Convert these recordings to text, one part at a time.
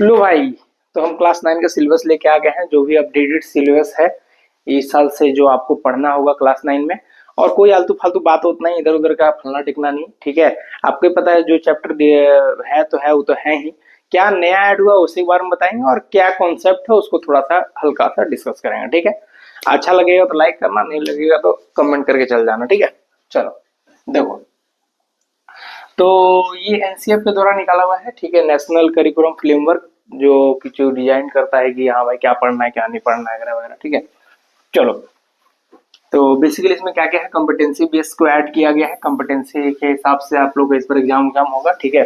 लो भाई, तो हम क्लास 9 का सिलेबस लेके आ गए हैं, जो भी अपडेटेड सिलेबस है इस साल से, जो आपको पढ़ना होगा क्लास 9 में। और कोई आलतू फालतू बात उतना ही इधर उधर का फलना टिकना नहीं, ठीक है। आपको ही पता है जो चैप्टर है तो है, वो तो है ही। क्या नया ऐड हुआ उसी के बारे में बताएंगे, और क्या कॉन्सेप्ट है उसको थोड़ा सा हल्का सा डिस्कस करेंगे, ठीक है। अच्छा लगेगा तो लाइक करना, नहीं लगेगा तो कमेंट करके चल जाना, ठीक है। चलो देखो, तो ये एनसीएफ के द्वारा निकाला हुआ है, ठीक है, नेशनल करिकुलम फ्रेमवर्क, जो कि जो डिजाइन करता है कि हाँ भाई क्या पढ़ना है क्या नहीं पढ़ना है वगैरह वगैरह, ठीक है। चलो, तो बेसिकली इसमें क्या क्या है, कॉम्पिटेंसी बेस को ऐड किया गया है, कॉम्पिटेंसी के हिसाब से आप लोग इस पर एग्जाम होगा, ठीक है।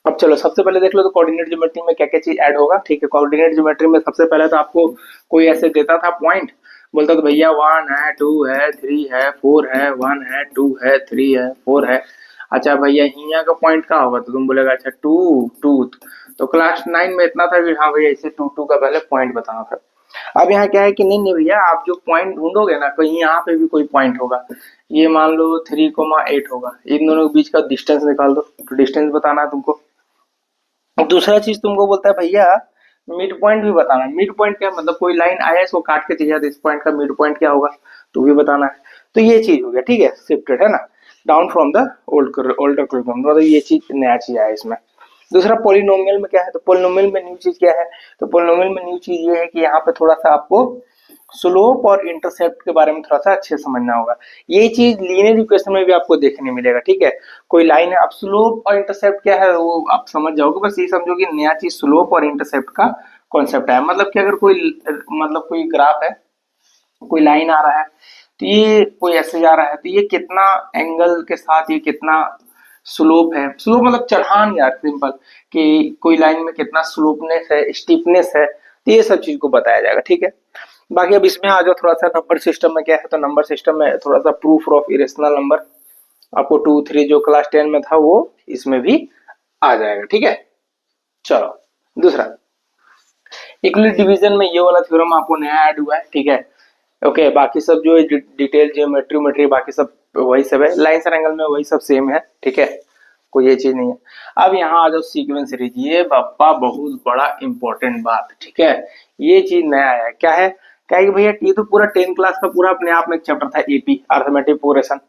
अब चलो सबसे पहले देख लो तो कोऑर्डिनेट ज्योमेट्री में क्या क्या चीज ऐड होगा, ठीक है। कोऑर्डिनेट ज्योमेट्री में सबसे पहले तो आपको कोई ऐसे देता था पॉइंट, बोलता तो भैया 1 है 2 है 3 है 4 है, 1 है 2 है 3 है 4 है। अच्छा भैया हिया का पॉइंट क्या होगा, तो तुम बोलेगा अच्छा 2 2। तो क्लास 9 में इतना था कि हाँ भैया इसे 2 2 का पहले पॉइंट बताना था। अब यहाँ क्या है कि नहीं नहीं भैया, आप जो पॉइंट ढूंढोगे ना, कहीं यहाँ पे भी कोई पॉइंट होगा, ये मान लो 3,8 होगा, इन दोनों के बीच का डिस्टेंस निकाल दो, तो डिस्टेंस बताना है तुमको। दूसरा चीज तुमको बोलता है भैया मिड पॉइंट भी बताना है। मिड पॉइंट क्या है? मतलब कोई लाइन आया इसको काट के चाहिए, तो इस पॉइंट का मिड पॉइंट क्या होगा, तो भी बताना है। तो ये चीज हो गया, ठीक है, शिफ्टेड है ना, down from the older curriculum, मतलब ये चीज नया चीज आया इसमें। दूसरा पोलिनोमियल में क्या है, तो पोलिनोमियल में न्यू चीज क्या है, तो पोलिनोमियल में न्यू चीज ये है कि यहाँ पे थोड़ा सा आपको स्लोप और इंटरसेप्ट के बारे में थोड़ा सा अच्छे से समझना होगा। ये चीज लीनियर इक्वेशन में भी आपको देखने मिलेगा, ठीक है। कोई लाइन है, अब स्लोप और इंटरसेप्ट क्या है वो आप समझ जाओगे, बस ये समझो कि नया चीज स्लोप और इंटरसेप्ट का कॉन्सेप्ट है। मतलब कि अगर कोई मतलब कोई ग्राफ है, कोई लाइन आ रहा है, तो ये कोई ऐसे जा रहा है, तो ये कितना एंगल के साथ ये कितना स्लोप है। स्लोप मतलब चढ़ान यार, सिंपल, कि कोई लाइन में कितना स्लोपनेस है, स्टीपनेस है, तो ये सब चीज को बताया जाएगा, ठीक है। बाकी अब इसमें आ जाओ थोड़ा सा नंबर सिस्टम में क्या है, तो नंबर सिस्टम में थोड़ा सा प्रूफ ऑफ इरेशनल नंबर, आपको 2 3 जो क्लास 10 में था वो इसमें भी आ जाएगा, ठीक है। चलो दूसरा, इक्वलिट डिवीजन में ये वाला थ्योरम आपको नया ऐड हुआ है, ठीक है। ओके, बाकी सब जो डिटेल जियोमेट्री मेट्री बाकी सब वही सब है, लाइन और एंगल में वही सब सेम है, ठीक है, कोई ये चीज नहीं है। अब यहाँ आ जाओ सीक्वेंस सीरीज, ये बापा बहुत बड़ा इंपॉर्टेंट बात, ठीक है। ये चीज नया है, क्या है, क्या है कि भैया ये तो पूरा 10 क्लास का पूरा अपने आप में एक चैप्टर था, एपी अर्थमेटिक प्रोग्रेशन,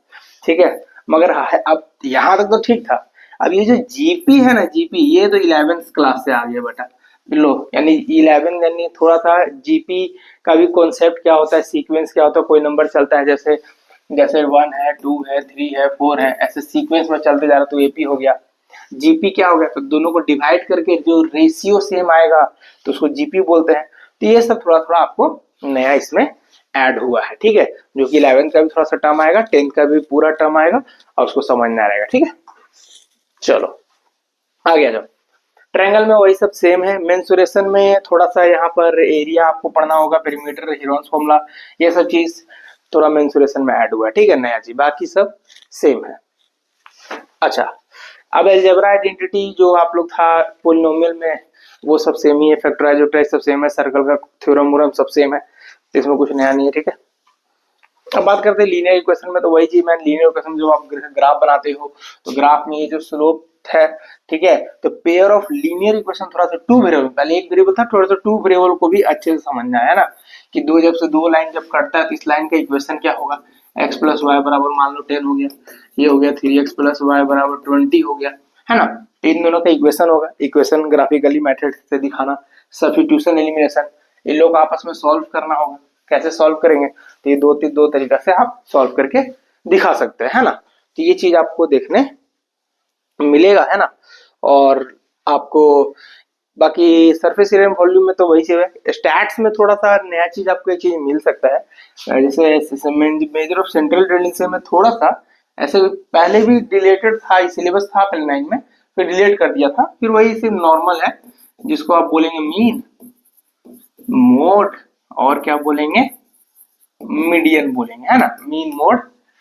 ठीक है। मगर अब यहाँ तक तो ठीक था। अब ये जो जीपी है ना, जीपी ये तो 11th क्लास से आ गया बेटा, लो यानी 11 यानी थोड़ा सा जीपी का भी कॉन्सेप्ट क्या होता है, सीक्वेंस क्या होता है, कोई नंबर चलता है जैसे जैसे 1 है 2 है 3 है 4 है, ऐसे सीक्वेंस में चलते जा रहा, तो एपी हो गया। जीपी क्या हो गया, तो दोनों को डिवाइड करके जो रेशियो सेम आएगा तो उसको जीपी बोलते हैं। तो ये सब थोड़ा थोड़ा आपको नया इसमें ऐड हुआ है, ठीक है, जो कि 11th का भी थोड़ा सा टर्म आएगा, 10th का भी पूरा टर्म आएगा, और उसको समझना रहेगा, ठीक है। चलो आगे आ जाओ। ट्रायंगल में वही सब सेम है, मेंसुरेशन में थोड़ा सा यहाँ पर एरिया आपको पढ़ना होगा, पेरीमीटर हीरोन्स फॉर्मूला, ये सब चीज थोड़ा मेंसुरेशन में ऐड हुआ है, ठीक है, नया चीज, बाकी सब सेम है। अच्छा, अब अलजेब्रा आइडेंटिटी जो आप लोग था पोलिनोमियल में, वो सब सेम ही है, फैक्टराइज वेक्टराइज सब सेम है, सर्कल का थ्योरम व्योरम सब सेम है, तो इसमें कुछ नया नहीं है, ठीक है। अब बात करते हैं लीनियर इक्वेशन में, तो वही चीज मैं लीनियर इक्वेशन जो आप ग्राफ बनाते हो, तो ग्राफ में ये जो स्लोप है, ठीक है, तो पेयर ऑफ लीनियर इक्वेशन थोड़ा सा टू वेरिएबल, पहले एक वेरिएबल था, थोड़ा सा टू वेरिएबल को भी अच्छे से समझना है ना, कि दो जब से दो लाइन जब कटता है तो इस लाइन का इक्वेशन क्या होगा, एक्स प्लस वाई बराबर मान लो 10 हो गया, ये हो गया 3x प्लस वाई बराबर 20 हो गया, है ना। इन दोनों का इक्वेशन होगा, इक्वेशन ग्राफिकली मेथड से दिखाना, सब्स्टिट्यूशन एलिमिनेशन, इन लोग आपस में सॉल्व करना होगा। कैसे सॉल्व करेंगे, तो ये दो तरीका से आप सॉल्व करके दिखा सकते हैं, है ना। तो ये चीज आपको देखने मिलेगा, है ना। और आपको बाकी सरफेस एरिया वॉल्यूम में तो वही चीज है। स्टैट्स में थोड़ा सा नया चीज आपको एक चीज मिल सकता है, जैसे मेजर ऑफ सेंट्रल टेंडेंसी से में थोड़ा सा ऐसे पहले भी डिलेटेड था, सिलेबस था पहले 9 में, फिर डिलीट कर दिया था, फिर वही सिर्फ नॉर्मल है, जिसको आप बोलेंगे मीन मोड, और क्या बोलेंगे, मीडियन बोलेंगे, है ना, मीन मोड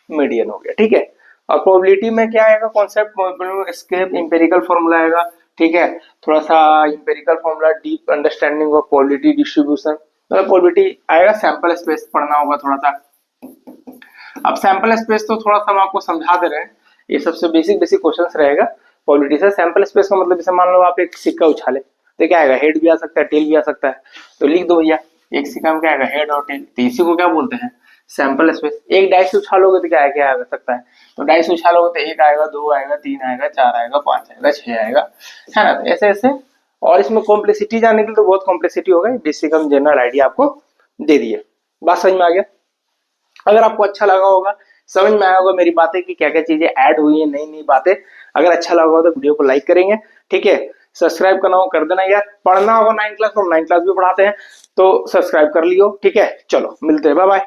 मीडियन हो गया, ठीक है। और प्रोबेबिलिटी में क्या आएगा कॉन्सेप्ट, एस्केप इंपेरिकल फॉर्मूला आएगा, ठीक है, थोड़ा सा empirical formula, deep understanding of probability distribution, मतलब प्रोबेबिलिटी आएगा, सैंपल स्पेस पढ़ना होगा थोड़ा सा। अब सैंपल स्पेस तो थोड़ा सा हम आपको समझा दे रहे हैं, ये सबसे बेसिक बेसिक क्वेश्चन रहेगा प्रोबेबिलिटी से। सैंपल स्पेस का मतलब जैसे मान लो आप एक सिक्का उछाले, तो क्या आएगा, हेड भी आ सकता है, टेल भी आ सकता है। तो लिख दो भैया, एक से काम क्या आएगा, हेड और टेल। तो इसी को क्या बोलते हैं, सैंपल स्पेस। एक डाइस उछालोगे तो क्या आ सकता है, तो डाइस उछालोगे तो एक आएगा, दो आएगा, तीन आएगा, चार आएगा, पांच आएगा, छह आएगा, है ना। तो ऐसे ऐसे। और इसमें कॉम्प्लेक्सिटी जानने के लिए तो बहुत कॉम्प्लेक्सिटी होगा, बेसिक हम जनरल आइडिया आपको दे दिए। बात समझ में आ गया। अगर आपको अच्छा लगा होगा, समझ में आया होगा मेरी बातें कि क्या क्या चीजें ऐड हुई है, नई नई बातें, अगर अच्छा लगा होगा तो वीडियो को लाइक करेंगे, ठीक है। सब्सक्राइब करना हो कर देना यार, पढ़ना होगा 9 क्लास तो हम 9 क्लास भी पढ़ाते हैं, तो सब्सक्राइब कर लियो, ठीक है। चलो मिलते हैं, बाय बाय।